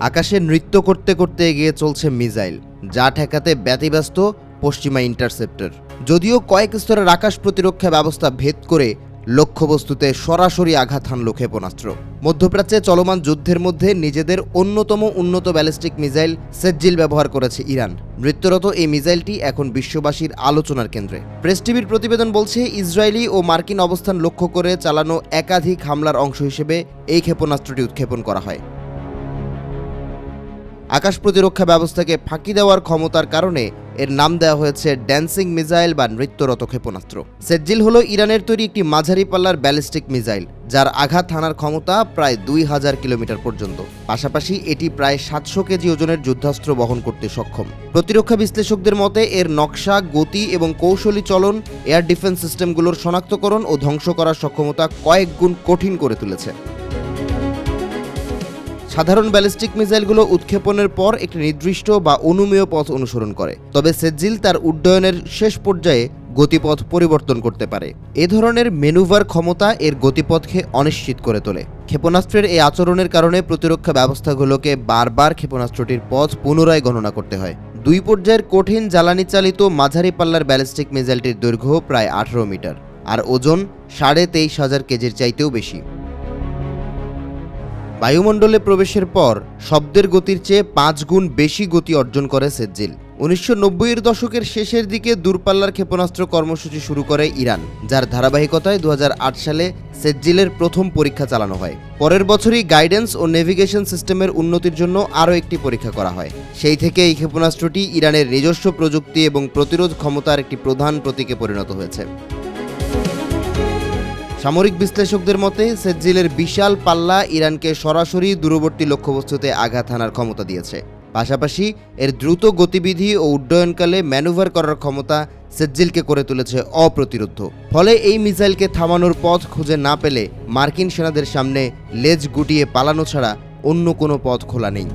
আকাশে নৃত্য করতে করতে এগিয়ে চলছে মিসাইল, যা ঠেকাতে ব্যতিব্যস্ত পশ্চিমা ইন্টারসেপ্টর। যদিও কয়েক স্তরের আকাশ প্রতিরক্ষা ব্যবস্থা ভেদ করে লক্ষ্যবস্তুতে সরাসরি আঘাত হানল ক্ষেপণাস্ত্র। মধ্যপ্রাচ্যে চলমান যুদ্ধের মধ্যে নিজেদের অন্যতম উন্নত ব্যালিস্টিক মিসাইল সেজ্জিল ব্যবহার করেছে ইরান। নৃত্যরত এই মিসাইলটি এখন বিশ্ববাসীর আলোচনার কেন্দ্রে। প্রেস টিভির প্রতিবেদন বলছে, ইসরায়েলি ও মার্কিন অবস্থান লক্ষ্য করে চালানো একাধিক হামলার অংশ হিসেবে এই ক্ষেপণাস্ত্রটি উৎক্ষেপণ করা হয়। আকাশ প্রতিরক্ষা ব্যবস্থাকে ফাঁকি দেওয়ার ক্ষমতার কারণে এর নাম দেওয়া হয়েছে ড্যান্সিং মিসাইল বা নৃত্যরত ক্ষেপণাস্ত্র। সেজ্জিল হলো ইরানের তৈরি একটি মাঝারি পাল্লার ব্যালিস্টিক মিসাইল, যার আঘাত হানার ক্ষমতা প্রায় 2000 কিলোমিটার পর্যন্ত। পাশাপাশি এটি প্রায় 700 কেজি ওজনের যুদ্ধাস্ত্র বহন করতে সক্ষম। প্রতিরক্ষা বিশ্লেষকদের মতে এর নকশা, গতি এবং কৌশলী চলন এয়ার ডিফেন্স সিস্টেমগুলোর শনাক্তকরণ ও ধ্বংস করার সক্ষমতা কয়েক গুণ কঠিন করে তুলেছে। সাধারণ ব্যালিস্টিক মিসাইলগুলো উৎক্ষেপণের পর একটি নির্দিষ্ট বা অনুমেয় পথ অনুসরণ করে, তবে সেজ্জিল তার উড্ডয়নের শেষ পর্যায়ে গতিপথ পরিবর্তন করতে পারে। এ ধরনের ম্যানুভার ক্ষমতা এর গতিপথকে অনিশ্চিত করে তোলে। ক্ষেপণাস্ত্রের এই আচরণের কারণে প্রতিরক্ষা ব্যবস্থাগুলোকে বারবার ক্ষেপণাস্ত্রটির পথ পুনরায় গণনা করতে হয়। 2 পর্যায়ের কঠিন জ্বালানি চালিত মাঝারি পাল্লার ব্যালিস্টিক মিসাইলটির দৈর্ঘ্য প্রায় 18 মিটার আর ওজন 23,500 কেজির চাইতেও বেশি। বায়ুমণ্ডলে প্রবেশের পর শব্দের গতির চেয়ে 5 গুণ বেশি গতি অর্জন করে সেজ্জিল। 1990-এর দশকের শেষের দিকে দূরপাল্লার ক্ষেপণাস্ত্র কর্মসূচি শুরু করে ইরান, যার ধারাবাহিকতায় 2008 সালে সেজ্জিলের প্রথম পরীক্ষা চালানো হয়। পরের বছরই গাইডেন্স ও নেভিগেশন সিস্টেমের উন্নতির জন্য আরও একটি পরীক্ষা করা হয়। সেই থেকে এই ক্ষেপণাস্ত্রটি ইরানের নিজস্ব প্রযুক্তি এবং প্রতিরোধ ক্ষমতার একটি প্রধান প্রতীকে পরিণত হয়েছে। সামরিক বিশ্লেষকদের মতে সেজ্জিলের বিশাল পাল্লা ইরানকে সরাসরি দূরবর্তী লক্ষ্যবস্তুতে আঘাত হানার ক্ষমতা দিয়েছে। পাশাপাশি এর দ্রুত গতিবিধি ও উড্ডয়নকালে ম্যানুভার করার ক্ষমতা সেজ্জিলকে করে তুলেছে অপ্রতিরোধ্য। ফলে এই মিসাইলকে থামানোর পথ খুঁজে না পেলে মার্কিন সেনাদের সামনে লেজ গুটিয়ে পালানো ছাড়া অন্য কোনো পথ খোলা নেই।